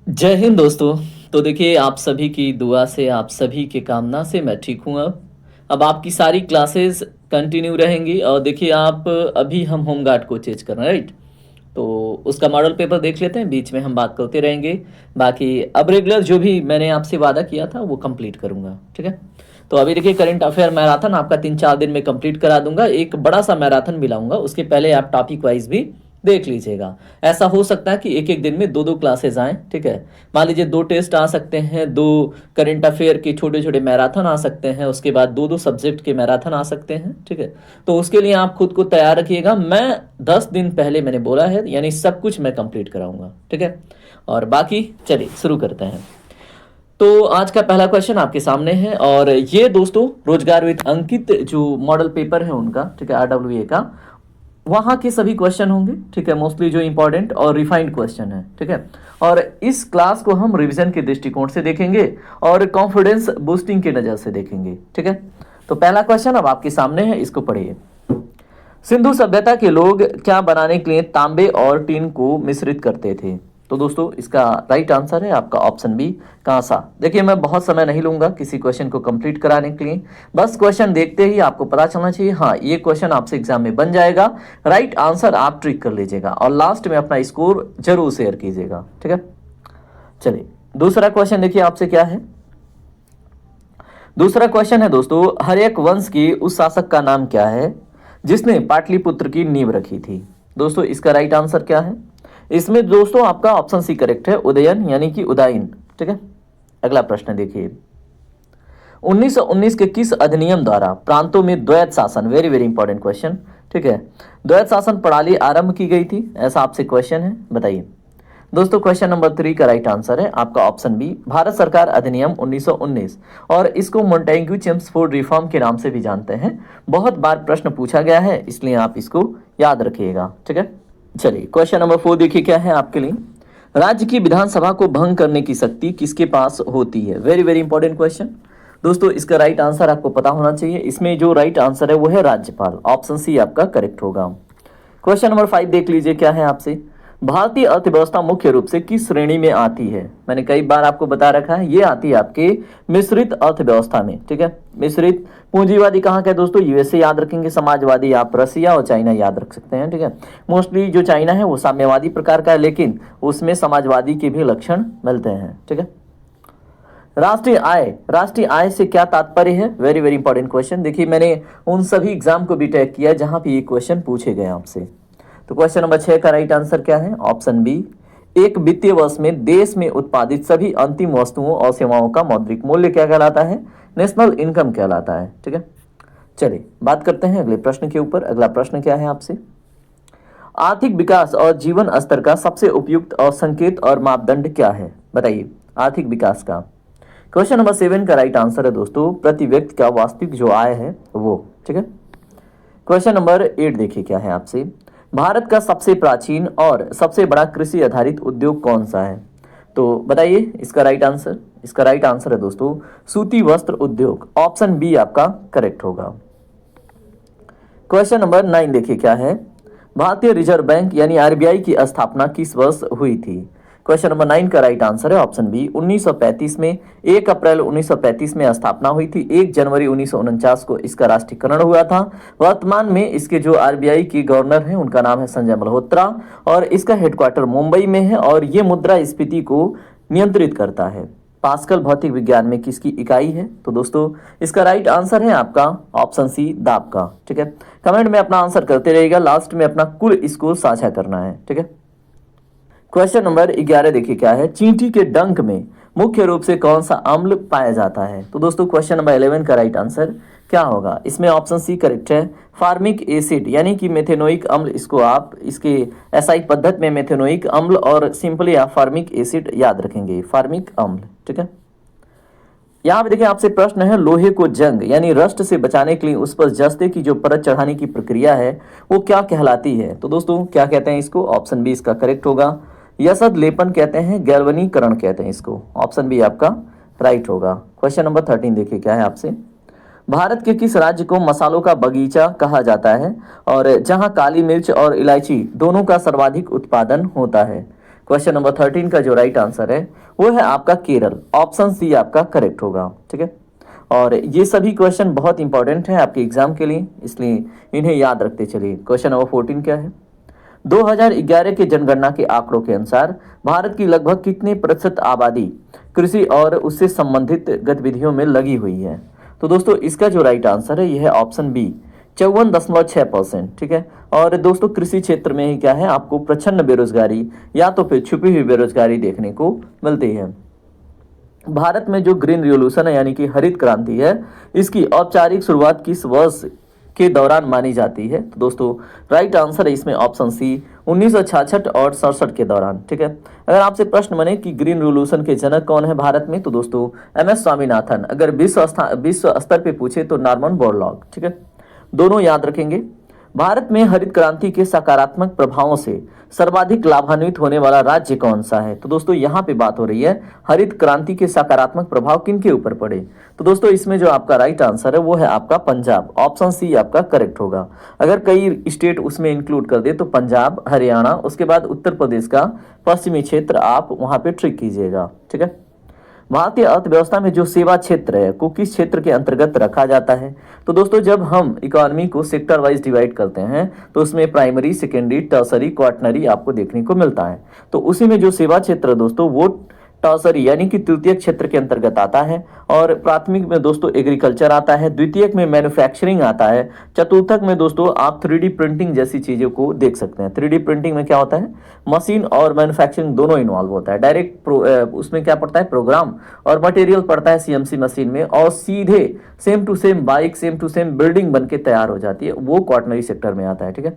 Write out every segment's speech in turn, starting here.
जय हिंद दोस्तों। तो देखिए, आप सभी की दुआ से, आप सभी के कामना से मैं ठीक हूँ। अब आपकी सारी क्लासेस कंटिन्यू रहेंगी और देखिए आप अभी हम होमगार्ड को चेंज कर रहे हैं, राइट। तो उसका मॉडल पेपर देख लेते हैं, बीच में हम बात करते रहेंगे। बाकी अब रेगुलर जो भी मैंने आपसे वादा किया था वो कंप्लीट करूँगा, ठीक है। तो अभी देखिए, करंट अफेयर मैराथन आपका 3-4 दिन में कंप्लीट करा दूंगा। एक बड़ा सा मैराथन मिलाऊंगा, उसके पहले आप टॉपिक वाइज भी देख लीजिएगा। ऐसा हो सकता है कि एक एक दिन में दो दो क्लासेस आएँ, ठीक है। मान लीजिए 2 टेस्ट आ सकते हैं, 2 करंट अफेयर के छोटे-छोटे मैराथन आ सकते हैं, उसके बाद 2-2 सब्जेक्ट के मैराथन आ सकते हैं, ठीक है। तो उसके लिए आप खुद को तैयार रखिएगा। मैं 10 दिन पहले मैंने बोला है, यानी सब कुछ मैं कंप्लीट कराऊँगा, ठीक है। और बाकी चलिए शुरू करते हैं। तो आज का पहला क्वेश्चन आपके सामने है और ये दोस्तों रोजगार विद अंकित जो मॉडल पेपर है उनका, ठीक है, आरडब्ल्यूए का, वहाँ के सभी क्वेश्चन होंगे, ठीक है। मोस्टली जो इंपॉर्टेंट और रिफाइंड क्वेश्चन है, ठीक है। और इस क्लास को हम रिवीजन के दृष्टिकोण से देखेंगे और कॉन्फिडेंस बूस्टिंग की नज़र से देखेंगे, ठीक है। तो पहला क्वेश्चन अब आपके सामने है, इसको पढ़िए। सिंधु सभ्यता के लोग क्या बनाने के लिए तांबे और टीन को मिश्रित करते थे? तो दोस्तों इसका राइट आंसर है आपका ऑप्शन बी, कांसा। देखिए मैं बहुत समय नहीं लूंगा किसी क्वेश्चन को कंप्लीट कराने के लिए, बस क्वेश्चन देखते ही आपको पता चलना चाहिए हाँ ये क्वेश्चन आपसे एग्जाम में बन जाएगा। राइट आंसर आप ट्रिक कर लीजिएगा और लास्ट में अपना स्कोर जरूर शेयर कीजिएगा, ठीक है। चलिए दूसरा क्वेश्चन देखिए आपसे क्या है। दूसरा क्वेश्चन है दोस्तों, हर्यक वंश के उस शासक का नाम क्या है जिसने पाटलिपुत्र की नींव रखी थी? दोस्तों इसका राइट आंसर क्या है? इसमें दोस्तों आपका ऑप्शन सी करेक्ट है, उदयन यानी कि उदयन, ठीक है। अगला प्रश्न देखिए, 1919 के किस अधिनियम द्वारा प्रांतों में द्वैत शासन, वेरी वेरी इंपॉर्टेंट क्वेश्चन, ठीक है, द्वैत शासन प्रणाली आरंभ की गई थी? ऐसा आपसे क्वेश्चन है, बताइए। दोस्तों क्वेश्चन नंबर 3 का राइट आंसर है आपका ऑप्शन बी, भारत सरकार अधिनियम 1919, और इसको मोंटेग्यू चेम्सफोर्ड रिफॉर्म के नाम से भी जानते हैं। बहुत बार प्रश्न पूछा गया है, इसलिए आप इसको याद रखिएगा, ठीक है। चलिए क्वेश्चन नंबर 4 देखिए क्या है आपके लिए। राज्य की विधानसभा को भंग करने की शक्ति किसके पास होती है? Very very important question. दोस्तों इसका राइट आंसर आपको पता होना चाहिए, इसमें जो राइट आंसर है वो है राज्यपाल, ऑप्शन सी आपका करेक्ट होगा। क्वेश्चन नंबर 5 देख लीजिए क्या है आपसे। भारतीय अर्थव्यवस्था मुख्य रूप से किस श्रेणी में आती है? मैंने कई बार आपको बता रखा है, ये आती है आपके मिश्रित अर्थव्यवस्था में, ठीक है। मिश्रित पूंजीवादी कहाँ का है दोस्तों? यूएसए याद रखेंगे, समाजवादी आप रसिया और चाइना याद रख सकते हैं, ठीक है। मोस्टली जो चाइना है वो साम्यवादी प्रकार का है, लेकिन उसमें समाजवादी के भी लक्षण मिलते हैं, ठीक है। राष्ट्रीय आय से क्या तात्पर्य है? Very very important question. देखिए मैंने उन सभी एग्जाम को भी टैग किया जहां पे ये क्वेश्चन पूछे गए आपसे। तो क्वेश्चन नंबर 6 का राइट आंसर क्या है? ऑप्शन बी, एक वित्तीय वर्ष में देश में उत्पादित सभी अंतिम वस्तुओं और सेवाओं का मौद्रिक मूल्य क्या कहलाता है? नेशनल इनकम कहलाता है, ठीक है। चलिए बात करते हैं अगले प्रश्न के ऊपर। अगला प्रश्न क्या है आपसे, आर्थिक विकास और जीवन स्तर का सबसे उपयुक्त और संकेत और मापदंड क्या है? बताइए आर्थिक विकास का। क्वेश्चन नंबर 7 का राइट आंसर है दोस्तों, प्रति व्यक्ति का वास्तविक जो आय है वो, ठीक है। क्वेश्चन नंबर 8 देखिए क्या है आपसे, भारत का सबसे प्राचीन और सबसे बड़ा कृषि आधारित उद्योग कौन सा है? तो बताइए इसका राइट आंसर। इसका राइट आंसर है दोस्तों सूती वस्त्र उद्योग, ऑप्शन बी आपका करेक्ट होगा। क्वेश्चन नंबर 9 देखिए क्या है, भारतीय रिजर्व बैंक यानी आरबीआई की स्थापना किस वर्ष हुई थी? क्वेश्चन नंबर 9 का राइट आंसर है ऑप्शन बी, 1935 में। 1 अप्रैल 1935 में स्थापना हुई थी, 1 जनवरी 1949 को इसका राष्ट्रीयकरण हुआ था। वर्तमान में इसके जो आरबीआई के गवर्नर हैं उनका नाम है संजय मल्होत्रा और इसका हेडक्वार्टर मुंबई में है और ये मुद्रास्फीति को नियंत्रित करता है। पास्कल भौतिक विज्ञान में किसकी इकाई है? तो दोस्तों इसका राइट आंसर है आपका ऑप्शन सी, दाब का, ठीक है। कमेंट में अपना आंसर करते रहिएगा, लास्ट में अपना कुल स्कोर साझा करना है, ठीक है। क्वेश्चन नंबर 11 देखिए क्या है, चींटी के डंक में मुख्य रूप से कौन सा अम्ल पाया जाता है? तो दोस्तों क्वेश्चन नंबर 11 का राइट आंसर क्या होगा? इसमें ऑप्शन सी करेक्ट है, फार्मिक एसिड यानी कि मेथेनोइक अम्ल। इसको आप इसके एसआई पद्धति में मेथेनोइक अम्ल और सिंपली आप फार्मिक एसिड याद रखेंगे, फार्मिक अम्ल, ठीक है। यहाँ पे देखिए आपसे प्रश्न है, लोहे को जंग यानी रस्ट से बचाने के लिए उस पर जस्ते की जो परत चढ़ाने की प्रक्रिया है वो क्या कहलाती है? तो दोस्तों क्या कहते हैं इसको? ऑप्शन बी इसका करेक्ट होगा, यसद लेपन कहते हैं, गैल्वनीकरण कहते हैं इसको, ऑप्शन बी आपका राइट होगा। क्वेश्चन नंबर 13 देखिए क्या है आपसे, भारत के किस राज्य को मसालों का बगीचा कहा जाता है और जहां काली मिर्च और इलायची दोनों का सर्वाधिक उत्पादन होता है? क्वेश्चन नंबर 13 का जो राइट आंसर है वो है आपका केरल, ऑप्शन सी आपका करेक्ट होगा। ठीक है, और ये सभी क्वेश्चन बहुत इंपॉर्टेंट है आपके एग्जाम के लिए, इसलिए इन्हें याद रखते चलिए। क्वेश्चन नंबर 14 क्या है, 2011 के जनगणना के आंकड़ों के अनुसार भारत की लगभग कितने प्रतिशत आबादी कृषि और उससे संबंधित गतिविधियों में लगी हुई है? तो दोस्तों इसका जो राइट आंसर है यह है ऑप्शन बी, 54.6%। ठीक है, और दोस्तों कृषि क्षेत्र में ही क्या है, आपको प्रचंड बेरोजगारी या तो फिर छुपी हुई बेरोजगारी देखने को मिलती है। भारत में जो ग्रीन रिवॉल्यूशन है यानी कि हरित क्रांति है, इसकी औपचारिक शुरुआत किस वर्ष के दौरान मानी जाती है? तो दोस्तों राइट आंसर है इसमें ऑप्शन सी, 1966 और 67 के दौरान। ठीक है, अगर आपसे प्रश्न बने कि ग्रीन रिवॉल्यूशन के जनक कौन है भारत में, तो दोस्तों एमएस स्वामीनाथन। अगर विश्व स्तर पे पूछे तो नॉर्मन बोरलॉग। ठीक है, दोनों याद रखेंगे। भारत में हरित क्रांति के सकारात्मक प्रभावों से सर्वाधिक लाभान्वित होने वाला राज्य कौन सा है? तो दोस्तों यहाँ पे बात हो रही है हरित क्रांति के सकारात्मक प्रभाव किनके ऊपर पड़े। तो दोस्तों इसमें जो आपका राइट आंसर है वो है आपका पंजाब, ऑप्शन सी आपका करेक्ट होगा। अगर कई स्टेट उसमें इंक्लूड कर दे तो पंजाब, हरियाणा, उसके बाद उत्तर प्रदेश का पश्चिमी क्षेत्र आप वहां पे ट्रिक कीजिएगा। ठीक है, भारतीय अर्थव्यवस्था में जो सेवा क्षेत्र है को किस क्षेत्र के अंतर्गत रखा जाता है? तो दोस्तों जब हम इकोनॉमी को सेक्टर वाइज डिवाइड करते हैं तो उसमें प्राइमरी, सेकेंडरी, टर्सरी, क्वाटनरी आपको देखने को मिलता है। तो उसी में जो सेवा क्षेत्र है दोस्तों वो टर्सरी यानी कि तृतीय क्षेत्र के अंतर्गत आता है, और प्राथमिक में दोस्तों एग्रीकल्चर आता है, द्वितीयक में मैन्युफैक्चरिंग आता है, चतुर्थक में दोस्तों आप 3D प्रिंटिंग जैसी चीज़ों को देख सकते हैं। 3D प्रिंटिंग में क्या होता है, मशीन और मैन्युफैक्चरिंग दोनों इन्वॉल्व होता है। डायरेक्ट उसमें क्या पड़ता है, प्रोग्राम, और मटेरियल पड़ता है CNC मशीन में, और सीधे same to same bike, same to same building बन के तैयार हो जाती है, वो क्वाटनरी सेक्टर में आता है। ठीक है,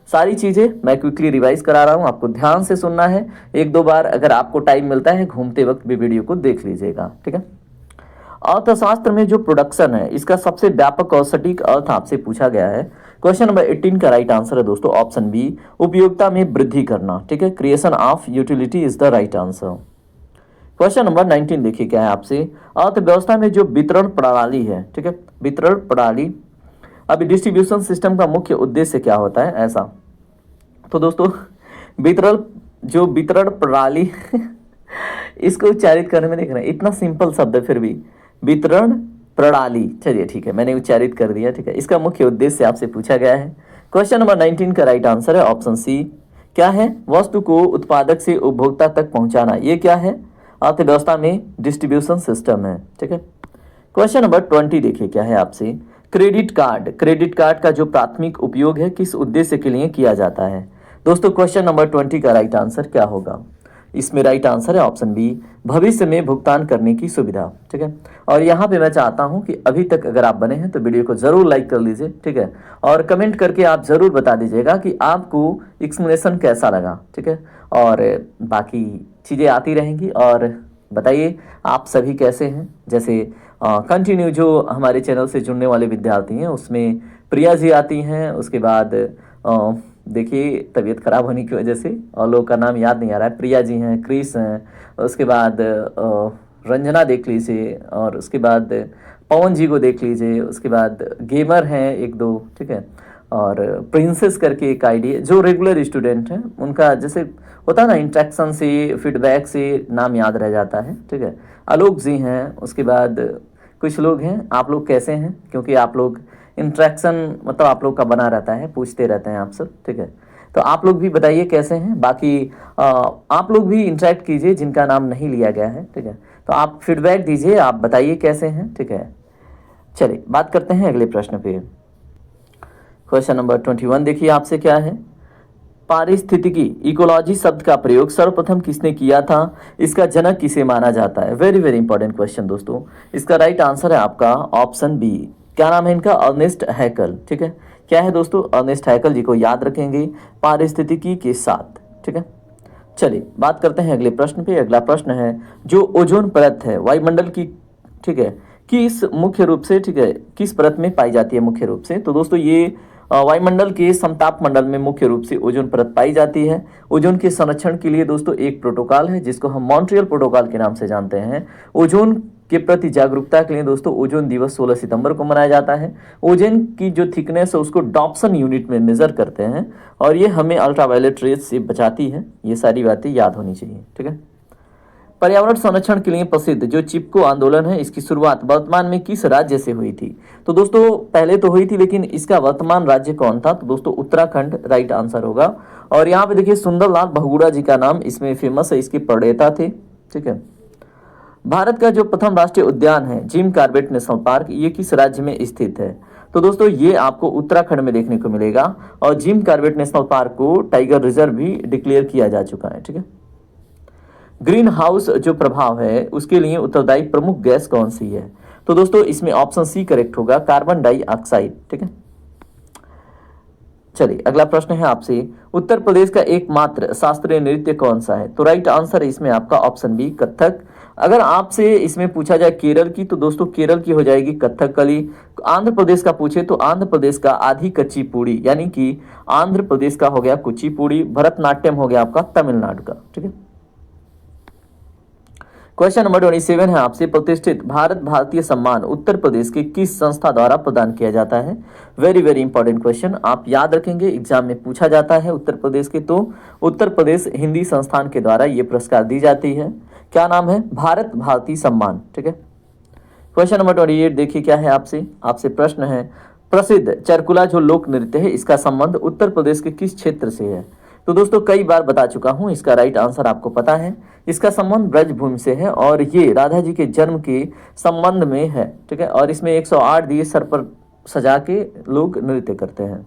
सारी चीजें मैं क्विकली रिवाइज करा रहा हूं, आपको ध्यान से सुनना है। एक दो बार अगर आपको टाइम मिलता है घूमते वक्त भी वीडियो को देख लीजिएगा। ठीक है, अर्थशास्त्र में जो प्रोडक्शन है इसका सबसे व्यापक और सटीक अर्थ आपसे पूछा गया है। क्वेश्चन नंबर 18 का राइट आंसर है दोस्तों ऑप्शन बी, उपयोगिता में वृद्धि करना। ठीक है, creation of utility is the right answer. Question number 19 देखिए क्या है आपसे, अर्थव्यवस्था में जो वितरण प्रणाली है, ठीक है, वितरण प्रणाली, अभी डिस्ट्रीब्यूशन सिस्टम का मुख्य उद्देश्य क्या होता है ऐसा? तो दोस्तों वितरण प्रणाली इसको उच्चारित करने में देख रहे हैं, इतना सिंपल शब्द है फिर भी, वितरण प्रणाली, चलिए ठीक है मैंने उच्चारित कर दिया। ठीक है, इसका मुख्य उद्देश्य आपसे पूछा गया है। क्वेश्चन नंबर 19 का राइट आंसर है ऑप्शन सी, क्या है, वस्तु को उत्पादक से उपभोक्ता तक पहुंचाना। ये क्या है, अर्थव्यवस्था में डिस्ट्रीब्यूशन सिस्टम है। ठीक है, क्वेश्चन नंबर 20 देखिए क्या है आपसे, क्रेडिट कार्ड का जो प्राथमिक उपयोग है किस उद्देश्य के लिए किया जाता है? दोस्तों क्वेश्चन नंबर 20 का राइट आंसर क्या होगा? इसमें राइट आंसर है ऑप्शन बी, भविष्य में भुगतान करने की सुविधा। ठीक है, और यहाँ पे मैं चाहता हूँ कि अभी तक अगर आप बने हैं तो वीडियो को जरूर लाइक कर लीजिए। ठीक है, और कमेंट करके आप जरूर बता दीजिएगा कि आपको एक्सप्लेनेशन कैसा लगा। ठीक है, और बाकी चीज़ें आती रहेंगी, और बताइए आप सभी कैसे हैं। जैसे कंटिन्यू जो हमारे चैनल से जुड़ने वाले विद्यार्थी हैं उसमें प्रिया जी आती हैं, उसके बाद देखिए तबीयत खराब होने की वजह से और लोगों का नाम याद नहीं आ रहा है, प्रिया जी हैं, क्रिस हैं, उसके बाद रंजना देख लीजिए, और उसके बाद पवन जी को देख लीजिए, उसके बाद गेमर हैं एक दो। ठीक है, और प्रिंसेस करके एक आईडी है, जो रेगुलर स्टूडेंट हैं उनका जैसे होता है ना इंट्रैक्शन से, फीडबैक से नाम याद रह जाता है। ठीक है, आलोक जी हैं, उसके बाद कुछ लोग हैं। आप लोग कैसे हैं, क्योंकि आप लोग इंट्रैक्शन मतलब आप लोग का बना रहता है, पूछते रहते हैं आप सब। ठीक है, तो आप लोग भी बताइए कैसे हैं। बाकी आप लोग भी इंटरेक्ट कीजिए जिनका नाम नहीं लिया गया है। ठीक है, तो आप फीडबैक दीजिए, आप बताइए कैसे हैं। ठीक है, चलिए बात करते हैं अगले प्रश्न पे। क्वेश्चन नंबर 21 देखिए आपसे क्या है, पारिस्थितिकी इकोलॉजी शब्द का प्रयोग सर्वप्रथम किसने किया था, इसका जनक किसे माना जाता है? वेरी वेरी इंपॉर्टेंट क्वेश्चन दोस्तों। इसका राइट आंसर है आपका ऑप्शन बी, क्या नाम है इनका, अर्नेस्ट हैकल। ठीक है, क्या है दोस्तों, अर्नेस्ट हैकल जी को याद रखेंगे पारिस्थितिकी के साथ। ठीक है, चलिए बात करते हैं अगले प्रश्न पे। अगला प्रश्न है, जो ओजोन परत है वायुमंडल की, ठीक है, किस मुख्य रूप से, ठीक है, किस परत में पाई जाती है मुख्य रूप से? तो दोस्तों ये वायुमंडल के समताप मंडल में मुख्य रूप से ओजोन परत पाई जाती है। ओजोन के संरक्षण के लिए दोस्तों एक प्रोटोकॉल है जिसको हम मॉन्ट्रियल प्रोटोकॉल के नाम से जानते हैं। ओजोन के प्रति जागरूकता के लिए दोस्तों ओजोन दिवस 16 सितंबर को मनाया जाता है। ओजोन की जो थिकनेस है उसको डॉप्सन यूनिट में मेजर करते हैं और ये हमें अल्ट्रावायलेट रेज से बचाती है। ये सारी बातें याद होनी चाहिए, ठीक है। पर्यावरण संरक्षण के लिए प्रसिद्ध जो चिपको आंदोलन है, इसकी शुरुआत वर्तमान में किस राज्य से हुई थी? तो दोस्तों पहले तो हुई थी, लेकिन इसका वर्तमान राज्य कौन था? तो दोस्तों उत्तराखंड राइट आंसर होगा। और यहाँ पे देखिए सुंदरलाल बहुगुणा जी का नाम इसमें फेमस है, इसके प्रणेता थे, ठीक है। भारत का जो प्रथम राष्ट्रीय उद्यान है जिम कॉर्बेट नेशनल पार्क, ये किस राज्य में स्थित है? तो दोस्तों ये आपको उत्तराखंड में देखने को मिलेगा और जिम कॉर्बेट नेशनल पार्क को टाइगर रिजर्व भी डिक्लेयर किया जा चुका है, ठीक है। ग्रीन हाउस जो प्रभाव है उसके लिए उत्तरदायी प्रमुख गैस कौन सी है? तो दोस्तों इसमें ऑप्शन सी करेक्ट होगा, कार्बन डाइऑक्साइड, ठीक है। चलिए अगला प्रश्न है आपसे, उत्तर प्रदेश का एकमात्र शास्त्रीय नृत्य कौन सा है? तो राइट आंसर है इसमें आपका ऑप्शन बी कथक। अगर आपसे इसमें पूछा जाए केरल की, तो दोस्तों केरल की हो जाएगी कथकली। आंध्र प्रदेश का पूछे तो आंध्र प्रदेश का आधी कच्ची पूड़ी, यानी कि आंध्र प्रदेश का हो गया कुचिपुड़ी। भरतनाट्यम हो गया आपका तमिलनाडु का, ठीक है। क्वेश्चन नंबर 27 है आपसे, प्रतिष्ठित भारत भारतीय सम्मान उत्तर प्रदेश के किस संस्था द्वारा प्रदान किया जाता है? वेरी वेरी इंपॉर्टेंट क्वेश्चन, आप याद रखेंगे, एग्जाम में पूछा जाता है उत्तर प्रदेश के। तो उत्तर प्रदेश हिंदी संस्थान के द्वारा ये पुरस्कार दी जाती है। क्या नाम है? भारत भारती सम्मान, ठीक है। क्वेश्चन नंबर 28 देखिए क्या है आपसे प्रश्न है, प्रसिद्ध चरकुला जो लोक नृत्य है इसका संबंध उत्तर प्रदेश के किस क्षेत्र से है? तो दोस्तों कई बार बता चुका हूं, इसका राइट आंसर आपको पता है। इसका संबंध ब्रजभूमि से है और ये राधा जी के जन्म के संबंध में है, ठीक है। और इसमें 108 दिए सर पर सजा के लोग नृत्य करते हैं।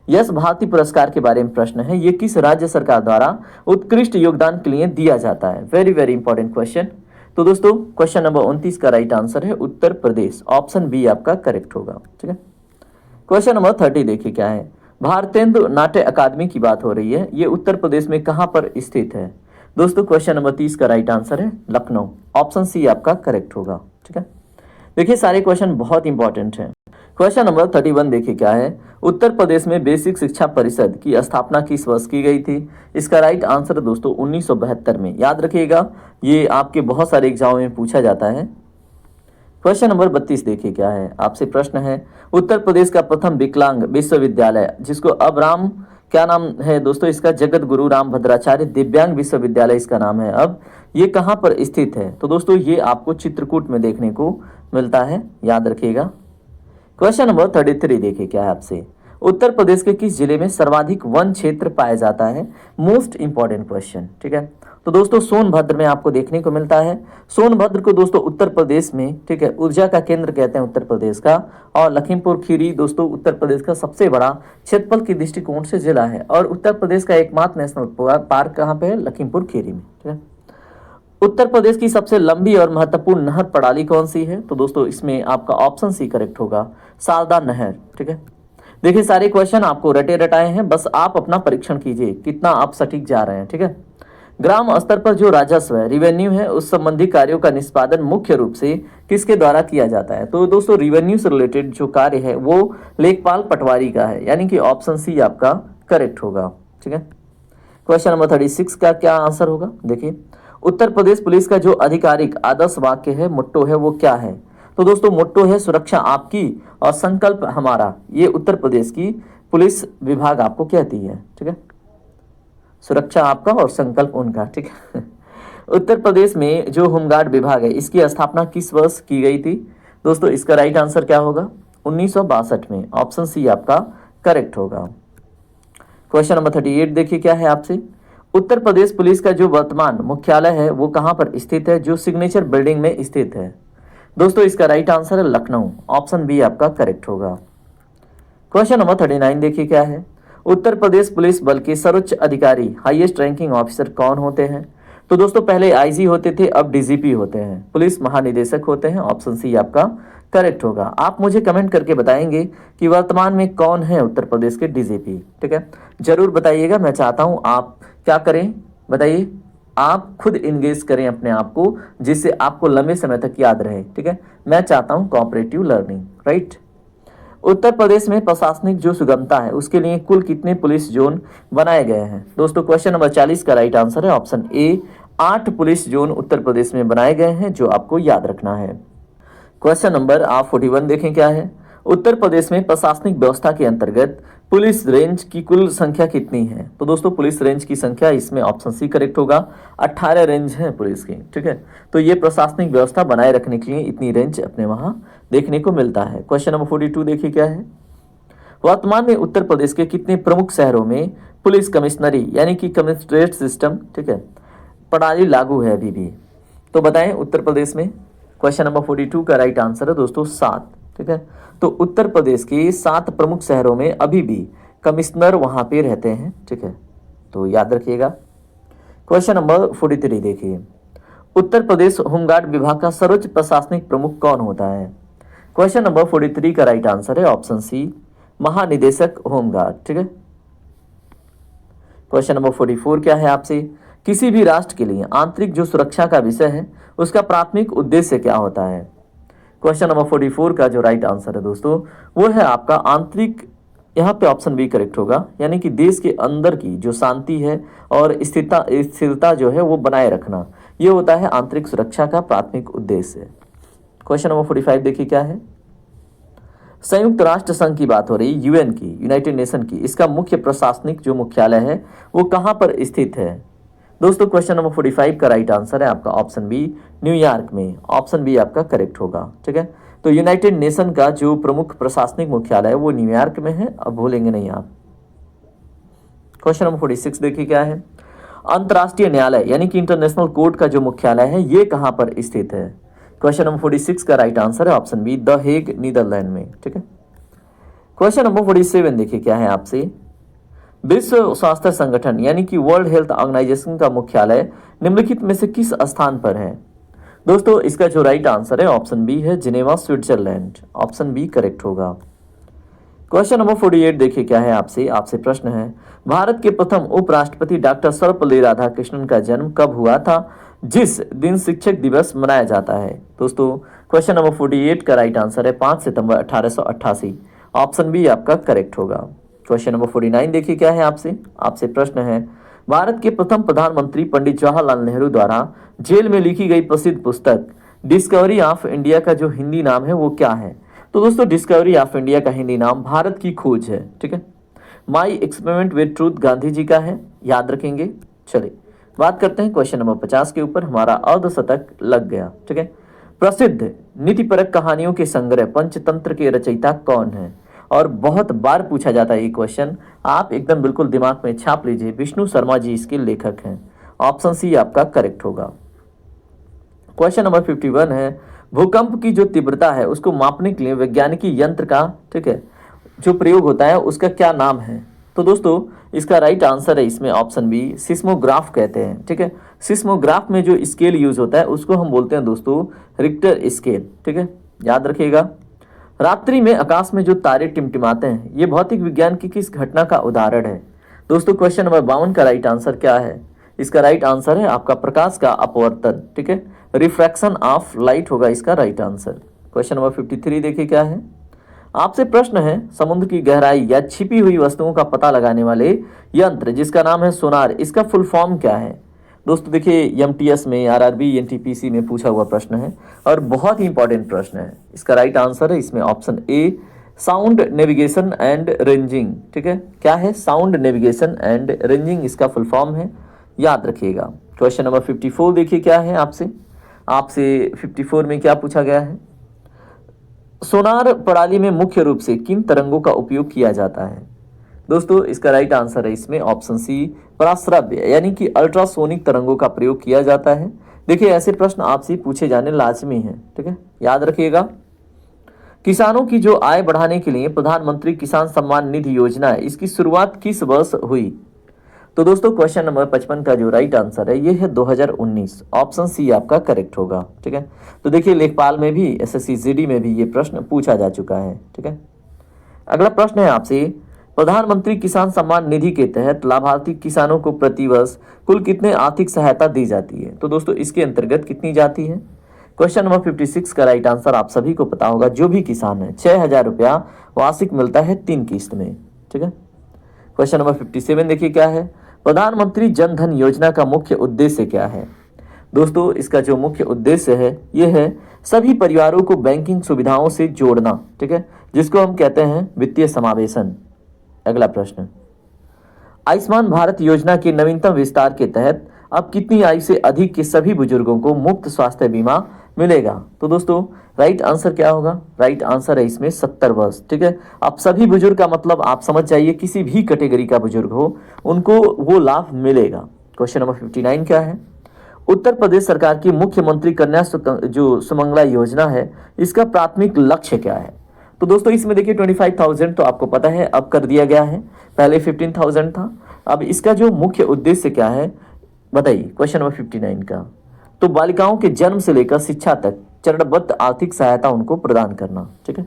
यश भारती पुरस्कार के बारे में प्रश्न है, ये किस राज्य सरकार द्वारा उत्कृष्ट योगदान के लिए दिया जाता है? Very very important question. तो दोस्तों क्वेश्चन नंबर 29 का राइट आंसर है उत्तर प्रदेश, ऑप्शन बी आपका करेक्ट होगा, ठीक है। क्वेश्चन नंबर 30 देखिए क्या है, भारतेंदु नाट्य अकादमी की बात हो रही है, ये उत्तर प्रदेश में कहां पर स्थित है? दोस्तों क्वेश्चन नंबर 30 का राइट आंसर है लखनऊ, ऑप्शन सी आपका करेक्ट होगा, ठीक है। देखिए सारे क्वेश्चन बहुत इंपॉर्टेंट हैं। क्वेश्चन नंबर 31 देखिए क्या है, उत्तर प्रदेश में बेसिक शिक्षा परिषद की स्थापना किस वर्ष की गई थी? इसका राइट आंसर दोस्तों 1972 में, याद रखिएगा, ये आपके बहुत सारे एग्जाम में पूछा जाता है। क्वेश्चन नंबर 32 देखिए क्या है आपसे प्रश्न है, उत्तर प्रदेश का प्रथम विकलांग विश्वविद्यालय जिसको अब राम, क्या नाम है दोस्तों इसका? जगत गुरु रामभद्राचार्य दिव्यांग विश्वविद्यालय इसका नाम है अब, ये कहां पर स्थित है? तो दोस्तों ये आपको चित्रकूट में देखने को मिलता है, याद रखिएगा। क्वेश्चन नंबर 33 देखिए क्या है आपसे, उत्तर प्रदेश के किस जिले में सर्वाधिक वन क्षेत्र पाया जाता है? मोस्ट इंपॉर्टेंट क्वेश्चन, ठीक है। तो दोस्तों सोनभद्र में आपको देखने को मिलता है। सोनभद्र को दोस्तों उत्तर प्रदेश में, ठीक है, ऊर्जा का केंद्र कहते हैं उत्तर प्रदेश का। और लखीमपुर खीरी दोस्तों उत्तर प्रदेश का सबसे बड़ा क्षेत्रफल के दृष्टिकोण से जिला है और उत्तर प्रदेश का एकमात्र नेशनल पार्क कहाँ पे है? लखीमपुर खीरी में, ठीक है। उत्तर प्रदेश की सबसे लंबी और महत्वपूर्ण नहर प्रणाली कौन सी है? तो दोस्तों इसमें आपका ऑप्शन सी करेक्ट होगा, शारदा नहर, ठीक है। देखिए सारे क्वेश्चन आपको रटे रटाए हैं, बस आप अपना परीक्षण कीजिए कितना आप सटीक जा रहे हैं, ठीक है। ग्राम स्तर पर जो राजस्व है, रिवेन्यू है, उस संबंधी कार्यों का निष्पादन मुख्य रूप से किसके द्वारा किया जाता है? तो दोस्तों रिवेन्यू से रिलेटेड जो कार्य है वो लेखपाल पटवारी का है, यानी कि ऑप्शन सी आपका करेक्ट होगा, ठीक है। क्वेश्चन नंबर 36 का क्या आंसर होगा? देखिए उत्तर प्रदेश पुलिस का जो आधिकारिक आदर्श वाक्य है, मोट्टो है, वो क्या है? तो दोस्तों मोट्टो है सुरक्षा आपकी और संकल्प हमारा। ये उत्तर प्रदेश की पुलिस विभाग आपको कहती है, ठीक है। सुरक्षा आपका और संकल्प उनका, ठीक है। उत्तर प्रदेश में जो होमगार्ड विभाग है इसकी स्थापना किस वर्ष की गई थी? दोस्तों इसका राइट आंसर क्या होगा? 1962 में, ऑप्शन सी आपका करेक्ट होगा। क्वेश्चन नंबर 38 देखिए क्या है आपसे, उत्तर प्रदेश पुलिस का जो वर्तमान मुख्यालय है वो कहां पर स्थित है? जो सिग्नेचर बिल्डिंग में स्थित है। दोस्तों इसका राइट आंसर है लखनऊ, ऑप्शन बी आपका करेक्ट होगा। क्वेश्चन नंबर 39 देखिए क्या है, उत्तर प्रदेश पुलिस बल के सर्वोच्च अधिकारी हाईएस्ट रैंकिंग ऑफिसर कौन होते हैं? तो दोस्तों पहले आईजी होते थे, अब डीजीपी होते हैं, पुलिस महानिदेशक होते हैं, ऑप्शन सी आपका करेक्ट होगा। आप मुझे कमेंट करके बताएंगे कि वर्तमान में कौन है उत्तर प्रदेश के डीजीपी, ठीक है, जरूर बताइएगा। मैं चाहता हूं आप क्या करें बताइए, आप खुद इंगेज करें अपने आप को, जिससे आपको लंबे समय तक याद रहे, ठीक है। मैं चाहता हूं cooperative learning, right. Uttar Pradesh में प्रशासनिक जो सुगमता है उसके लिए कुल कितने पुलिस जोन बनाए गए हैं? दोस्तों क्वेश्चन नंबर 40 का राइट आंसर है option A 8 police zone Uttar Pradesh में बनाए गए हैं, जो आपको याद रखना है। क्वेश्चन नंबर आप 41 देखें क्या है। उत्तर प्रदेश में प्रशासनिक व्यवस्था के अंतर्गत पुलिस रेंज की कुल संख्या कितनी है? तो दोस्तों पुलिस रेंज की संख्या इसमें ऑप्शन सी करेक्ट होगा, 18 रेंज है पुलिस की, ठीक है। तो ये प्रशासनिक व्यवस्था बनाए रखने के लिए इतनी रेंज अपने वहां देखने को मिलता है। क्वेश्चन नंबर 42 देखिए क्या है। वर्तमान में उत्तर प्रदेश के कितने प्रमुख शहरों में पुलिस कमिश्नरी यानी कि कमिश्नरेट सिस्टम, ठीक है, प्रणाली लागू है अभी भी? तो बताएं उत्तर प्रदेश में। क्वेश्चन नंबर 42 का राइट आंसर है दोस्तों 7, ठीक है। तो उत्तर प्रदेश के 7 प्रमुख शहरों में अभी भी कमिश्नर वहां पे रहते हैं, ठीक है, तो याद रखिएगा। क्वेश्चन नंबर 43 देखिए। उत्तर प्रदेश होमगार्ड विभाग का सर्वोच्च प्रशासनिक प्रमुख कौन होता है? क्वेश्चन नंबर 43 का राइट आंसर है ऑप्शन सी, महानिदेशक होमगार्ड, ठीक है। क्वेश्चन नंबर 44 क्या है आपसे। किसी भी राष्ट्र के लिए आंतरिक जो सुरक्षा का विषय है उसका प्राथमिक उद्देश्य क्या होता है? क्वेश्चन नंबर 44 का जो राइट आंसर है दोस्तों वो है आपका आंतरिक, यहाँ पे ऑप्शन बी करेक्ट होगा, यानी कि देश के अंदर की जो शांति है और स्थिरता जो है वो बनाए रखना, ये होता है आंतरिक सुरक्षा का प्राथमिक उद्देश्य। क्वेश्चन नंबर 45 देखिए क्या है। संयुक्त राष्ट्र संघ की बात हो रही, यूएन की, यूनाइटेड नेशन की, इसका मुख्य प्रशासनिक जो मुख्यालय है वो कहाँ पर स्थित है? दोस्तों क्वेश्चन नंबर 45 का राइट आंसर है आपका ऑप्शन बी, न्यूयॉर्क में। ऑप्शन बी आपका करेक्ट होगा, ठीक है। तो यूनाइटेड नेशन का जो प्रमुख प्रशासनिक मुख्यालय है वो न्यूयॉर्क में है, अब भूलेंगे नहीं आप। क्वेश्चन नंबर 46 देखिए क्या है। अंतर्राष्ट्रीय न्यायालय यानी कि इंटरनेशनल कोर्ट का जो मुख्यालय है ये कहाँ पर स्थित है? क्वेश्चन नंबर 46 का राइट आंसर है option B, the Hague, Netherland में, ठीक है। क्वेश्चन नंबर 47 देखिए क्या है आपसे। विश्व स्वास्थ्य संगठन यानी कि वर्ल्ड हेल्थ ऑर्गेनाइजेशन का मुख्यालय निम्नलिखित में से किस स्थान पर है? दोस्तों इसका जो राइट आंसर है ऑप्शन बी है, Geneva, Switzerland. Option B correct होगा। क्वेश्चन नंबर 48 देखिए क्या है आपसे प्रश्न है, भारत के प्रथम उपराष्ट्रपति डॉक्टर सर्वपल्ली राधाकृष्णन का जन्म कब हुआ था जिस दिन शिक्षक दिवस मनाया जाता है? दोस्तों क्वेश्चन नंबर 48 का राइट आंसर है 5 सितंबर 1888। ऑप्शन बी आपका करेक्ट होगा। क्वेश्चन नंबर 49 देखिए क्या है आपसे प्रश्न है, भारत के प्रथम प्रधानमंत्री पंडित जवाहरलाल नेहरू द्वारा जेल में लिखी गई प्रसिद्ध पुस्तक डिस्कवरी ऑफ इंडिया का जो हिंदी नाम है वो क्या है? तो दोस्तों डिस्कवरी ऑफ इंडिया का हिंदी नाम भारत की खोज है, ठीक है। My experiment with truth Gandhi ji का है, याद रखेंगे। चलिए बात करते हैं क्वेश्चन नंबर 50 के ऊपर। हमारा अर्धशतक लग गया, ठीक है। प्रसिद्ध नीतिपरक कहानियों के संग्रह पंचतंत्र के रचयिता कौन है? और बहुत बार पूछा जाता है ये क्वेश्चन, आप एकदम बिल्कुल दिमाग में छाप लीजिए, विष्णु शर्मा जी इसके लेखक हैं। ऑप्शन सी आपका करेक्ट होगा। क्वेश्चन नंबर 51 है, भूकंप की जो तीव्रता है उसको मापने के लिए वैज्ञानिक यंत्र का, ठीक है, जो प्रयोग होता है उसका क्या नाम है? तो दोस्तों इसका राइट आंसर है इसमें ऑप्शन बी, सिस्मोग्राफ कहते हैं, ठीक है। सिस्मोग्राफ में जो स्केल यूज होता है उसको हम बोलते हैं दोस्तों रिक्टर स्केल, ठीक है, याद रखिएगा। रात्रि में आकाश में जो तारे टिमटिमाते हैं ये भौतिक विज्ञान की किस घटना का उदाहरण है? दोस्तों क्वेश्चन नंबर 52 का राइट आंसर क्या है? इसका राइट आंसर है आपका प्रकाश का अपवर्तन, ठीक है, रिफ्रैक्शन ऑफ लाइट होगा इसका राइट आंसर। क्वेश्चन नंबर 53 देखिए क्या है आपसे प्रश्न है, समुद्र की गहराई या छिपी हुई वस्तुओं का पता लगाने वाले यंत्र जिसका नाम है सोनार, इसका फुल फॉर्म क्या है? दोस्तों देखिए एमटीएस में, आरआरबी, एनटीपीसी में पूछा हुआ प्रश्न है और बहुत ही इंपॉर्टेंट प्रश्न है। इसका राइट आंसर है इसमें option A, sound navigation and ranging, ठीक है। क्या है? साउंड नेविगेशन एंड रेंजिंग इसका फुल फॉर्म है, याद रखिएगा। क्वेश्चन नंबर 54 देखिए क्या है आपसे 54 में क्या पूछा गया है, सोनार प्रणाली में मुख्य रूप से किन तरंगों का उपयोग किया जाता है? दोस्तों इसका राइट आंसर है इसमें ऑप्शन सी, पराश्रव्य यानी कि अल्ट्रासोनिक तरंगों का प्रयोग किया जाता है। देखिए ऐसे प्रश्न आपसे पूछे जाने लाजमी हैं, ठीक है, याद रखिएगा। किसानों की जो आय बढ़ाने के लिए प्रधानमंत्री किसान सम्मान निधि योजना है, इसकी शुरुआत किस वर्ष हुई? तो दोस्तों क्वेश्चन नंबर 55 का जो राइट आंसर है ये है 2019। ऑप्शन सी आपका करेक्ट होगा, ठीक है। तो देखिए लेखपाल में भी, एसएससी जीडी में भी ये प्रश्न पूछा जा चुका है, ठीक है। अगला प्रश्न है आपसे, प्रधानमंत्री किसान सम्मान निधि के तहत लाभार्थी किसानों को प्रतिवर्ष कुल कितने आर्थिक सहायता दी जाती है? तो दोस्तों इसके अंतर्गत कितनी जाती है? क्वेश्चन नंबर 56 का राइट आंसर आप सभी को पता होगा, जो भी किसान है 6,000 रुपया वार्षिक मिलता है 3 किस्त में, ठीक है। क्वेश्चन नंबर 57 देखिए क्या है, प्रधानमंत्री जन धन योजना का मुख्य उद्देश्य क्या है? दोस्तों इसका जो मुख्य उद्देश्य है ये है सभी परिवारों को बैंकिंग सुविधाओं से जोड़ना, ठीक है, जिसको हम कहते हैं वित्तीय समावेशन। अगला प्रश्न, आयुष्मान भारत योजना के नवीनतम विस्तार के तहत अब कितनी आयु से अधिक के सभी बुजुर्गों को मुफ्त स्वास्थ्य बीमा मिलेगा? तो दोस्तों राइट आंसर क्या होगा? राइट आंसर है इसमें 70 वर्ष, ठीक है। अब सभी बुजुर्ग का मतलब आप समझ जाइए, किसी भी कैटेगरी का बुजुर्ग हो उनको वो लाभ मिलेगा। क्वेश्चन नंबर 59 क्या है? उत्तर प्रदेश सरकार की मुख्यमंत्री कन्या जो सुमंगला योजना है, इसका प्राथमिक लक्ष्य क्या है? तो दोस्तों इसमें देखिए 25,000 तो आपको पता है अब कर दिया गया है, पहले 15,000 था। अब इसका जो मुख्य उद्देश्य क्या है बताइए, क्वेश्चन नंबर 59 का। तो बालिकाओं के जन्म से लेकर शिक्षा तक चरणबद्ध आर्थिक सहायता उनको प्रदान करना, ठीक है।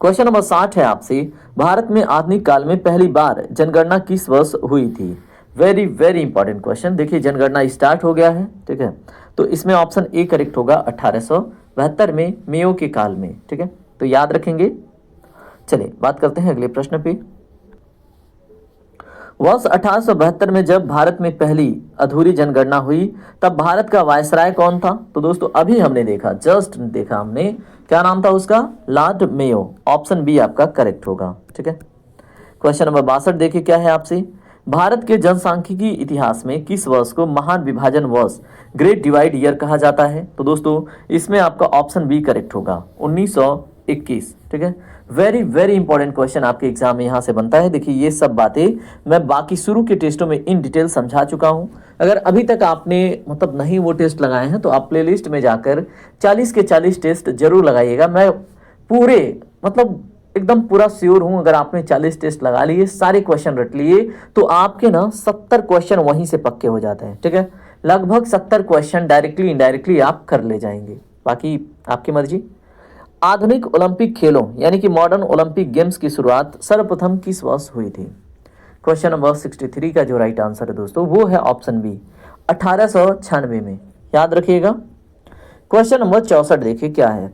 क्वेश्चन नंबर 60 है आपसे, भारत में आधुनिक काल में पहली बार जनगणना किस वर्ष हुई थी? Very very important question. देखिए जनगणना स्टार्ट हो गया है, ठीक है, तो इसमें ऑप्शन ए करेक्ट होगा 1872 में मेयो के काल में, ठीक है, तो याद रखेंगे। चलिए बात करते हैं अगले प्रश्न पे। वर्ष 1872 में जब भारत में पहली अधूरी जनगणना हुई तब भारत का वायसराय कौन था? तो दोस्तों अभी हमने देखा, जस्ट देखा हमने, क्या नाम था उसका? Lord Mayo. ऑप्शन बी आपका करेक्ट होगा, ठीक है। क्वेश्चन नंबर 62 देखिए क्या है आपसे, भारत के जनसांख्यिकी इतिहास में किस वर्ष को महान विभाजन वर्ष, ग्रेट डिवाइड ईयर कहा जाता है? तो दोस्तों इसमें आपका ऑप्शन बी करेक्ट होगा 1921, ठीक है। वेरी वेरी इंपॉर्टेंट क्वेश्चन आपके एग्जाम में यहाँ से बनता है। देखिए ये सब बातें मैं बाकी शुरू के टेस्टों में इन डिटेल समझा चुका हूँ। अगर अभी तक आपने मतलब नहीं वो टेस्ट लगाए हैं तो आप प्लेलिस्ट में जाकर 40 के 40 टेस्ट जरूर लगाइएगा। मैं पूरे मतलब एकदम पूरा श्योर हूं, अगर आपने 40 टेस्ट लगा लिए, सारे क्वेश्चन रट लिए, तो आपके ना 70 क्वेश्चन वहीं से पक्के हो जाते हैं, ठीक है। लगभग 70 क्वेश्चन डायरेक्टली इनडायरेक्टली आप कर ले जाएंगे, बाकी आपकी मर्जी। आधुनिक ओलंपिक खेलों यानी कि मॉडर्न ओलंपिक गेम्स की शुरुआत सर्वप्रथम किस वर्ष हुई थी? क्वेश्चन नंबर 63 का जो राइट आंसर है दोस्तों वो है ऑप्शन बी 1896 में, याद रखिएगा। क्वेश्चन नंबर 64 देखिए क्या है,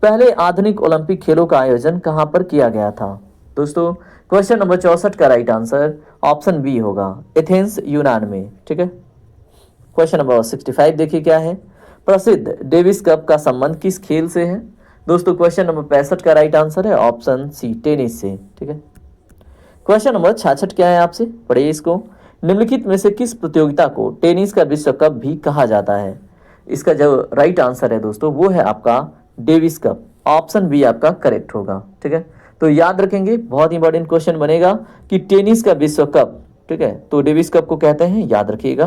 पहले आधुनिक ओलंपिक खेलों का आयोजन कहां पर किया गया था? दोस्तों क्वेश्चन नंबर 64 का राइट आंसर ऑप्शन बी होगा एथेंस यूनान में, ठीक है। क्वेश्चन नंबर 65 देखिए क्या है, प्रसिद्ध डेविस कप का संबंध किस खेल से है? दोस्तों क्वेश्चन नंबर 65 का राइट आंसर है ऑप्शन सी टेनिस से, ठीक है। क्वेश्चन नंबर 66 क्या है आपसे, पढ़िए इसको, निम्नलिखित में से किस प्रतियोगिता को टेनिस का विश्व कप भी कहा जाता है? इसका जो राइट आंसर है दोस्तों वो है आपका डेविस कप। ऑप्शन बी आपका करेक्ट होगा, ठीक है। तो याद रखेंगे, बहुत इंपॉर्टेंट क्वेश्चन बनेगा कि टेनिस का विश्व कप, ठीक है, तो डेविस कप को कहते हैं, याद रखिएगा।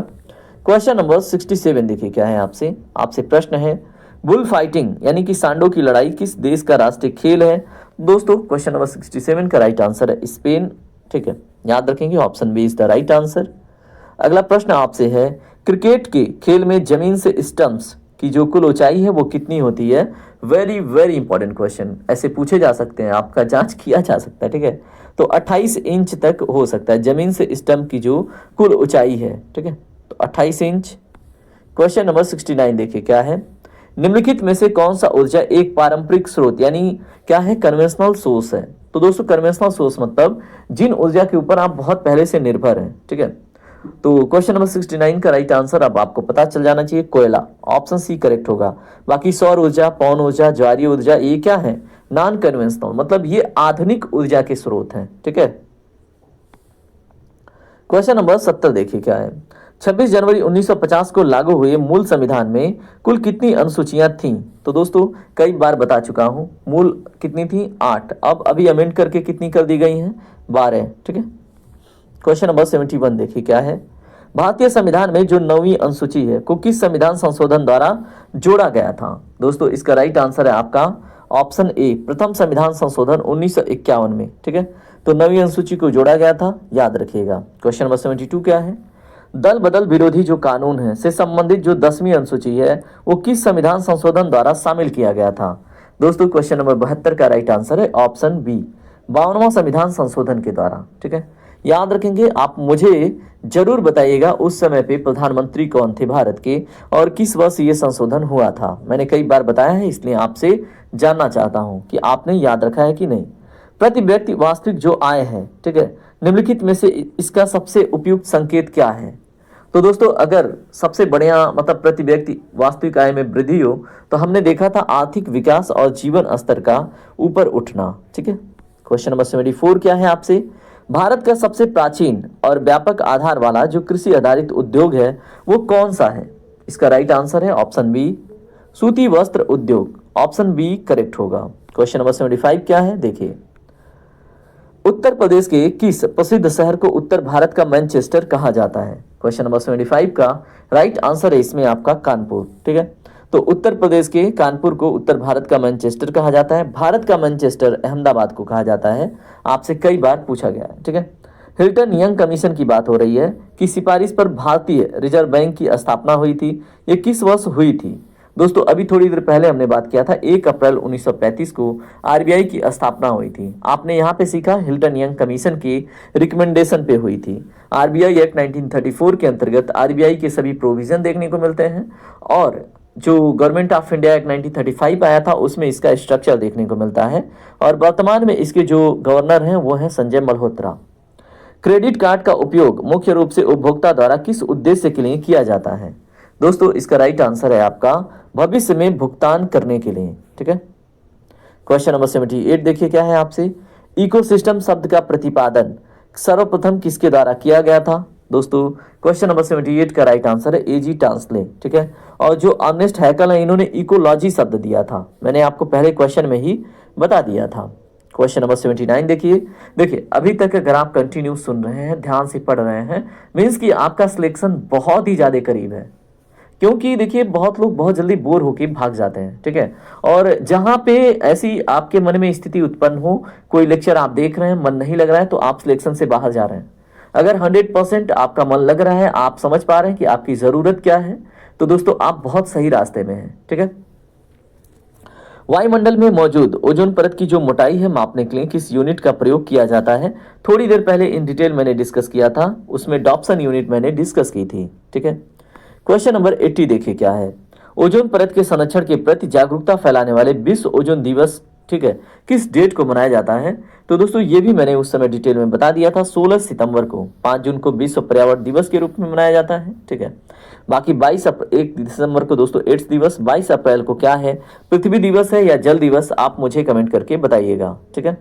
क्वेश्चन नंबर 67 देखिए क्या है आपसे प्रश्न है, बुल फाइटिंग यानी कि सांडों की लड़ाई किस देश का राष्ट्रीय खेल है? दोस्तों क्वेश्चन नंबर 67 का राइट आंसर है स्पेन, ठीक है, याद रखेंगे, option B is the right answer. अगला प्रश्न आपसे है, क्रिकेट के खेल में जमीन से स्टंप्स की जो कुल ऊंचाई है वो कितनी होती है? वेरी वेरी इंपॉर्टेंट क्वेश्चन, ऐसे पूछे जा सकते हैं, आपका जांच किया जा सकता है, ठीक है। तो 28 इंच तक हो सकता है जमीन से स्टंप की जो कुल ऊंचाई है, ठीक है, तो 28 इंच। क्वेश्चन नंबर 69 देखिए क्या है, निम्नलिखित में से कौन सा ऊर्जा एक पारंपरिक स्रोत यानी क्या है कन्वेंशनल सोर्स है? तो दोस्तों कन्वेंशनल सोर्स मतलब जिन ऊर्जा के ऊपर आप बहुत पहले से निर्भर हैं, ठीक है। तो क्वेश्चन नंबर 69 का राइट आंसर अब आपको पता चल जाना चाहिए, कोयला। ऑप्शन सी करेक्ट होगा। बाकी सौर ऊर्जा, पवन ऊर्जा, ज्वारीय ऊर्जा, ये क्या है? नॉन कन्वेंशनल, मतलब ये आधुनिक ऊर्जा के स्रोत हैं, ठीक है। क्वेश्चन नंबर 70 देखिए क्या है, 26 जनवरी 1950 को लागू हुए मूल संविधान में कुल कितनी अनुसूचियां थीं? तो दोस्तों कई बार बता चुका हूं, मूल कितनी थी? 8, अब अभी अमेंड करके कितनी कर दी गई हैं? 12, ठीक है। क्वेश्चन नंबर 71 देखिए क्या है, भारतीय संविधान में जो 9वीं अनुसूची है को किस संविधान संशोधन द्वारा जोड़ा गया था? दोस्तों इसका राइट आंसर है आपका ऑप्शन ए प्रथम संविधान संशोधन 1951 में, ठीक है। तो 9वीं अनुसूची को जोड़ा गया था, याद रखिएगा। क्वेश्चन नंबर 72 क्या है, दल बदल विरोधी जो कानून है से संबंधित जो 10वीं अनुसूची है वो किस संविधान संशोधन द्वारा शामिल किया गया था? दोस्तों क्वेश्चन नंबर 72 का राइट आंसर है ऑप्शन बी 52वां संविधान संशोधन के द्वारा, ठीक है। याद रखेंगे, आप मुझे जरूर बताइएगा उस समय पे प्रधानमंत्री कौन थे भारत के और किस वर्ष ये संशोधन हुआ था। मैंने कई बार बताया है, इसलिए आपसे जानना चाहता हूं कि आपने याद रखा है कि नहीं। प्रति व्यक्ति वास्तविक जो आय है, ठीक है, निम्नलिखित में से इसका सबसे उपयुक्त संकेत क्या है? तो दोस्तों अगर सबसे बढ़िया मतलब प्रति व्यक्ति वास्तविक आय में वृद्धि हो तो हमने देखा था आर्थिक विकास और जीवन स्तर का ऊपर उठना। ठीक है, क्वेश्चन नंबर 74 क्या है आपसे, भारत का सबसे प्राचीन और व्यापक आधार वाला जो कृषि आधारित उद्योग है वो कौन सा है? इसका राइट आंसर है ऑप्शन बी सूती वस्त्र उद्योग, ऑप्शन बी करेक्ट होगा। क्वेश्चन नंबर 75 क्या है देखिए, उत्तर प्रदेश के किस प्रसिद्ध शहर को उत्तर भारत का मैनचेस्टर कहा जाता है? क्वेश्चन नंबर 75 का राइट आंसर है इसमें आपका कानपुर। ठीक है, तो उत्तर प्रदेश के कानपुर को उत्तर भारत का मैनचेस्टर कहा जाता है। भारत का मैनचेस्टर अहमदाबाद को कहा जाता है, आपसे कई बार पूछा गया है। ठीक है, हिल्टन यंग कमीशन की बात हो रही है कि सिफारिश पर भारतीय रिजर्व बैंक की स्थापना हुई थी, ये किस वर्ष हुई थी? दोस्तों अभी थोड़ी देर पहले हमने बात किया था 1 अप्रैल 1935 को आरबीआई की स्थापना हुई थी। आपने यहाँ पे सीखा हिल्टन यंग कमीशन की रिकमेंडेशन पे हुई थी। आरबीआई एक्ट 1934 के अंतर्गत आरबीआई के सभी प्रोविजन देखने को मिलते हैं और जो गवर्नमेंट ऑफ इंडिया एक्ट 1935 आया था उसमें इसका स्ट्रक्चर देखने को मिलता है और वर्तमान में इसके जो गवर्नर हैं वो हैं संजय मल्होत्रा। क्रेडिट कार्ड का उपयोग मुख्य रूप से उपभोक्ता द्वारा किस उद्देश्य के लिए किया जाता है? दोस्तों इसका राइट आंसर है आपका भविष्य में भुगतान करने के लिए। ठीक है, क्वेश्चन नंबर 78 देखिए क्या है आपसे, इकोसिस्टम शब्द का प्रतिपादन सर्वप्रथम किसके द्वारा किया गया था? दोस्तों क्वेश्चन नंबर 78 का राइट आंसर है एजी टांसले। ठीक है, और जो अर्नेस्ट हैकल है इन्होंने इकोलॉजी शब्द दिया था, मैंने आपको पहले क्वेश्चन में ही बता दिया था। क्वेश्चन नंबर 79 देखिए अभी तक अगर आप कंटिन्यू सुन रहे हैं, ध्यान से पढ़ रहे हैं, मीन्स कि आपका सिलेक्शन बहुत ही ज्यादा करीब है। क्योंकि देखिए बहुत लोग बहुत जल्दी बोर होके भाग जाते हैं। ठीक है, और जहां पे ऐसी आपके मन में स्थिति उत्पन्न हो, कोई लेक्चर आप देख रहे हैं मन नहीं लग रहा है तो आप सिलेक्शन से बाहर जा रहे हैं। अगर 100% आपका मन लग रहा है, आप समझ पा रहे हैं कि आपकी जरूरत क्या है, तो दोस्तों आप बहुत सही रास्ते में हैं। ठीक है, वायुमंडल में मौजूद ओजोन परत की जो मोटाई है मापने के लिए किस यूनिट का प्रयोग किया जाता है? थोड़ी देर पहले इन डिटेल मैंने डिस्कस किया था, उसमें डॉप्सन यूनिट मैंने डिस्कस की थी। ठीक है, क्वेश्चन नंबर 80 देखिए क्या है, ओजोन परत के संरक्षण के प्रति जागरूकता फैलाने वाले विश्व ओजोन दिवस ठीक है किस डेट को मनाया जाता है? तो दोस्तों ये भी मैंने उस समय डिटेल में बता दिया था, 16 सितंबर को। 5 जून को विश्व पर्यावरण दिवस के रूप में मनाया जाता है। ठीक है, बाकी 1 दिसंबर को दोस्तों एड्स दिवस, 22 अप्रैल को क्या है, पृथ्वी दिवस है या जल दिवस, आप मुझे कमेंट करके बताइएगा। ठीक है,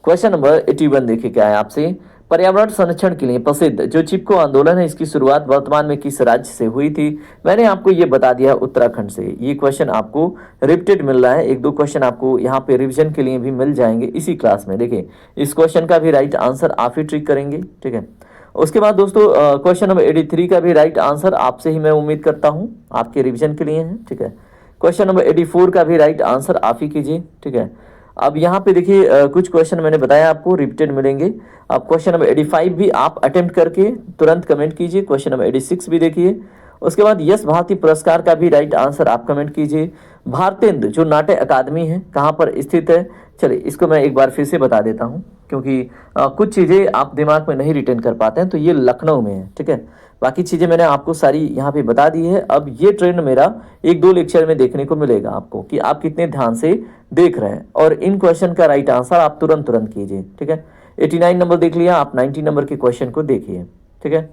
क्वेश्चन नंबर 81 देखिए क्या है आपसे, पर्यावरण संरक्षण के लिए प्रसिद्ध जो चिपको आंदोलन है इसकी शुरुआत वर्तमान में किस राज्य से हुई थी? मैंने आपको ये बता दिया उत्तराखंड से। ये क्वेश्चन आपको रिपीटेड मिल रहा है, 1-2 क्वेश्चन आपको यहाँ पे रिवीजन के लिए भी मिल जाएंगे इसी क्लास में। देखिए इस क्वेश्चन का भी राइट आंसर आप ही ट्रिक करेंगे। ठीक है, उसके बाद दोस्तों क्वेश्चन नंबर 83 का भी राइट आंसर आपसे ही मैं उम्मीद करता हूँ, आपके रिविजन के लिए है। ठीक है, क्वेश्चन नंबर 84 का भी राइट आंसर आप ही कीजिए। ठीक है, अब यहाँ पे देखिए कुछ क्वेश्चन मैंने बताया आपको रिपीटेड मिलेंगे। अब क्वेश्चन नंबर 85 भी आप अटेम्प्ट करके तुरंत कमेंट कीजिए। क्वेश्चन नंबर 86 भी देखिए। उसके बाद यश भारती पुरस्कार का भी राइट आंसर आप कमेंट कीजिए। भारतेंदु जो नाट्य अकादमी है कहाँ पर स्थित है? चलिए इसको मैं एक बार फिर से बता देता हूँ, क्योंकि कुछ चीज़ें आप दिमाग में नहीं रिटेन कर पाते हैं, तो ये लखनऊ में है। ठीक है, बाकी चीज़ें मैंने आपको सारी यहाँ पे बता दी है। अब ये ट्रेंड मेरा 1-2 लेक्चर में देखने को मिलेगा आपको कि आप कितने ध्यान से देख रहे हैं, और इन क्वेश्चन का राइट आंसर आप तुरंत कीजिए। ठीक है, 89 नंबर देख लिया, आप 90 नंबर के क्वेश्चन को देखिए। ठीक है,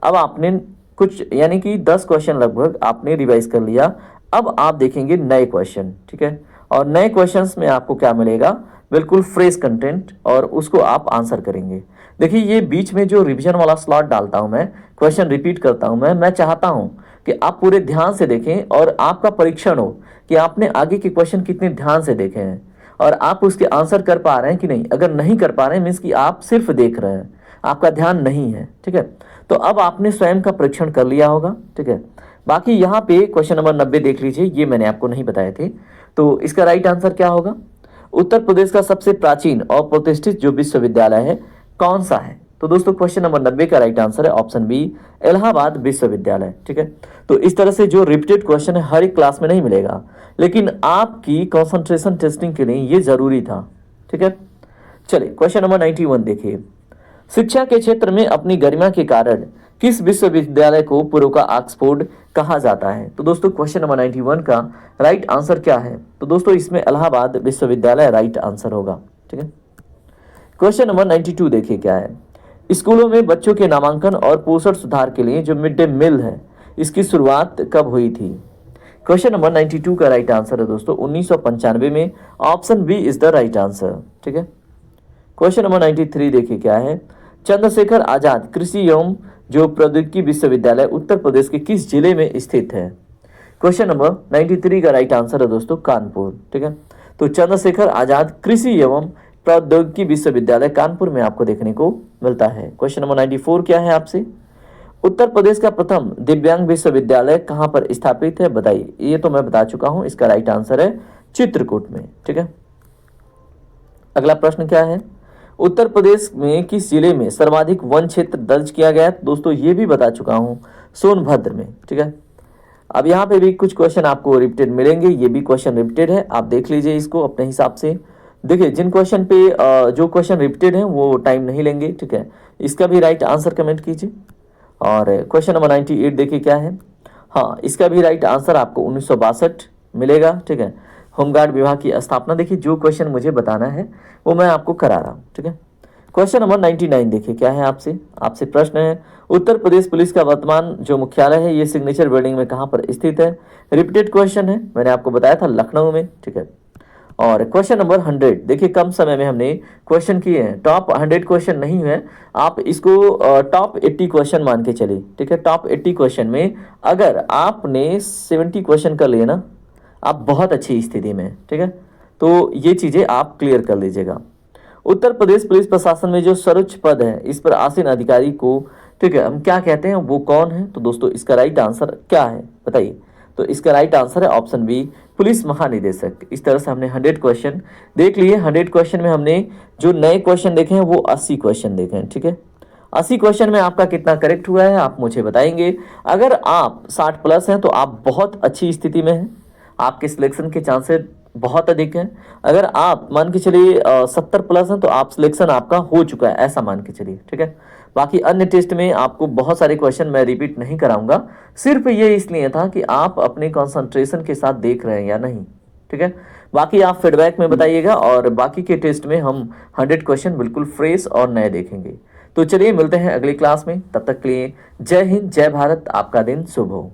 अब आपने कुछ यानी कि 10 क्वेश्चन लगभग आपने रिवाइज कर लिया। अब आप देखेंगे नए क्वेश्चन। ठीक है, और नए क्वेश्चंस में आपको क्या मिलेगा? बिल्कुल फ्रेश कंटेंट, और उसको आप आंसर करेंगे। देखिए ये बीच में जो रिवीजन वाला स्लॉट डालता हूं मैं, क्वेश्चन रिपीट करता हूं मैं चाहता हूं कि आप पूरे ध्यान से देखें और आपका परीक्षण हो कि आपने आगे के क्वेश्चन कितने ध्यान से देखे हैं और आप उसके आंसर कर पा रहे हैं कि नहीं। अगर नहीं कर पा रहे हैं मीन्स कि आप सिर्फ देख रहे हैं, आपका ध्यान नहीं है। ठीक है, तो अब आपने स्वयं का परीक्षण कर लिया होगा। ठीक है, बाकी यहाँ पे क्वेश्चन नंबर 90 देख लीजिए, ये मैंने आपको नहीं बताए थे। तो इसका राइट आंसर क्या होगा? उत्तर प्रदेश का सबसे प्राचीन और प्रतिष्ठित जो विश्वविद्यालय है कौन सा है? तो दोस्तों क्वेश्चन नंबर 90 का राइट आंसर है ऑप्शन बी, इलाहाबाद विश्वविद्यालय। ठीक है, तो इस तरह से जो रिपीटेड क्वेश्चन है हर एक क्लास में नहीं मिलेगा, लेकिन आपकी कंसंट्रेशन टेस्टिंग के लिए ये जरूरी था। ठीक है, चलिए क्वेश्चन नंबर 91 देखिए, शिक्षा के क्षेत्र में अपनी गरिमा के कारण किस विश्वविद्यालय को पूर्व का ऑक्सफोर्ड कहा जाता है? तो दोस्तों क्वेश्चन नंबर 91 का राइट आंसर क्या है? तो दोस्तों इसमें इलाहाबाद विश्वविद्यालय राइट आंसर होगा। ठीक है, क्वेश्चन नंबर 92 देखिए क्या है, स्कूलों में बच्चों के नामांकन और पोषण सुधार के लिए जो मिड डे मील है, इसकी शुरुआत कब हुई थी? क्वेश्चन नंबर 92 का राइट आंसर है दोस्तों 1995 में। Option B is the right answer. ठीक है। क्वेश्चन नंबर 93 देखिए क्या है। चंद्रशेखर आजाद कृषि एवं जो प्रौद्योगिकी विश्वविद्यालय उत्तर प्रदेश के किस जिले में स्थित है? क्वेश्चन नंबर 93 का राइट आंसर है दोस्तों कानपुर। ठीक है। तो चंद्रशेखर आजाद कृषि एवं प्रौद्योगिकी विश्वविद्यालय कानपुर में आपको देखने को मिलता है। क्वेश्चन नंबर 94 क्या है आपसे? उत्तर प्रदेश का प्रथम दिव्यांग विश्वविद्यालय कहां पर स्थापित है, बताइए। ये तो मैं बता चुका हूं, इसका राइट आंसर है चित्रकूट में। ठीक है। अगला प्रश्न क्या है? उत्तर प्रदेश में किस जिले में सर्वाधिक वन क्षेत्र दर्ज किया गया है? दोस्तों ये भी बता चुका हूं, सोनभद्र में। ठीक है। अब यहाँ पे भी कुछ क्वेश्चन आपको रिपीटेड मिलेंगे, ये भी क्वेश्चन रिपीटेड है, आप देख लीजिए इसको अपने हिसाब से। देखिए जिन क्वेश्चन पे जो क्वेश्चन रिपीटेड है वो टाइम नहीं लेंगे। ठीक है। इसका भी राइट आंसर कमेंट कीजिए। और क्वेश्चन नंबर 98 देखिए क्या है। हाँ, इसका भी राइट आंसर आपको 1962 मिलेगा। ठीक है। होमगार्ड विभाग की स्थापना, देखिए जो क्वेश्चन मुझे बताना है वो मैं आपको करा रहा हूँ। ठीक है। क्वेश्चन नंबर 99 देखिए क्या है आपसे प्रश्न है, उत्तर प्रदेश पुलिस का वर्तमान जो मुख्यालय है ये सिग्नेचर बिल्डिंग में कहाँ पर स्थित है? रिपीटेड क्वेश्चन है, मैंने आपको बताया था लखनऊ में। ठीक है। और क्वेश्चन नंबर 100 देखिए कम समय में हमने क्वेश्चन किए हैं, टॉप 100 क्वेश्चन नहीं है, आप इसको टॉप 80 क्वेश्चन मान के चलिए। ठीक है। टॉप 80 क्वेश्चन में अगर आपने 70 क्वेश्चन कर लिए ना, आप बहुत अच्छी स्थिति में। ठीक है। तो ये चीजें आप क्लियर कर लीजिएगा। उत्तर प्रदेश पुलिस प्रशासन में जो सर्वोच्च पद है इस पर आसीन अधिकारी को, ठीक है, हम क्या कहते हैं, वो कौन है? तो दोस्तों इसका राइट आंसर क्या है बताइए। तो इसका राइट आंसर है ऑप्शन बी, पुलिस महानिदेशक। इस तरह से हमने 100 क्वेश्चन देख लिए। 100 क्वेश्चन में हमने जो नए क्वेश्चन देखे हैं वो 80 क्वेश्चन देखे हैं। ठीक है। 80 क्वेश्चन में आपका कितना करेक्ट हुआ है आप मुझे बताएंगे। अगर आप 60 प्लस हैं तो आप बहुत अच्छी स्थिति में हैं, आपके सिलेक्शन के चांसेस बहुत अधिक हैं। अगर आप मान के चलिए 70 प्लस हैं तो आप सिलेक्शन आपका हो चुका है, ऐसा मान के चलिए। ठीक है। बाकी अन्य टेस्ट में आपको बहुत सारे क्वेश्चन मैं रिपीट नहीं कराऊंगा, सिर्फ ये इसलिए था कि आप अपने कंसंट्रेशन के साथ देख रहे हैं या नहीं। ठीक है। बाकी आप फीडबैक में बताइएगा और बाकी के टेस्ट में हम 100 क्वेश्चन बिल्कुल फ्रेश और नए देखेंगे। तो चलिए मिलते हैं अगली क्लास में, तब तक के लिए जय हिंद, जय भारत, आपका दिन शुभ हो।